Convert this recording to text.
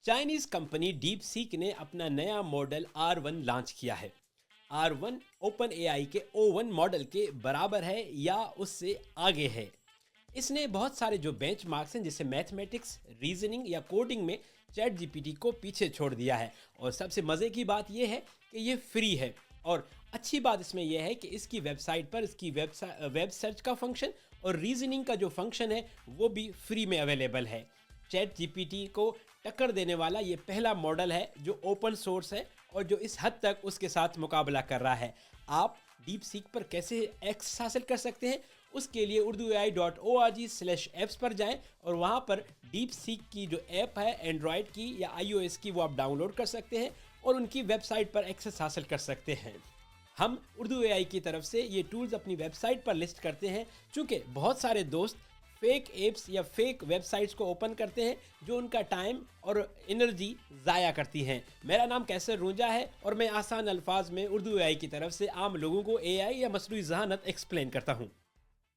Chinese company deep seek ने अपना नया मॉडल R1 लॉन्च किया है। R1 ओपन एआई के O1 मॉडल के बराबर है या उससे आगे है। इसने बहुत सारे जो बेंचमार्क्स हैं जैसे मैथमेटिक्स, रीजनिंग या कोडिंग में चैट जीपीटी को पीछे छोड़ दिया है। और सबसे मज़े की बात यह है कि ये फ्री है। और अच्छी बात इसमें यह है कि इसकी वेबसाइट पर इसकी वेब सर्च का फंक्शन और रीजनिंग का जो फंक्शन है वो भी फ्री में अवेलेबल है। चैट जीपीटी को टक्कर देने वाला ये पहला मॉडल है जो ओपन सोर्स है और जो इस हद तक उसके साथ मुकाबला कर रहा है। आप डीप सीक पर कैसे एक्सेस हासिल कर सकते हैं, उसके लिए urduai.org/apps पर जाएं और वहां पर डीप सीक की जो ऐप है एंड्रॉयड की या iOS की वो आप डाउनलोड कर सकते हैं और उनकी वेबसाइट पर एक्सेस हासिल कर सकते हैं। हम उर्दू एआई की तरफ से ये टूल्स अपनी वेबसाइट पर लिस्ट करते हैं, चूँकि बहुत सारे दोस्त फेक एप्स या फेक वेबसाइट्स को ओपन करते हैं जो उनका टाइम और एनर्जी ज़ाया करती हैं। मेरा नाम कैसर रूंजा है और मैं आसान अल्फाज में उर्दू एआई की तरफ से आम लोगों को एआई या मसनूई ज़हानत एक्सप्लेन करता हूँ।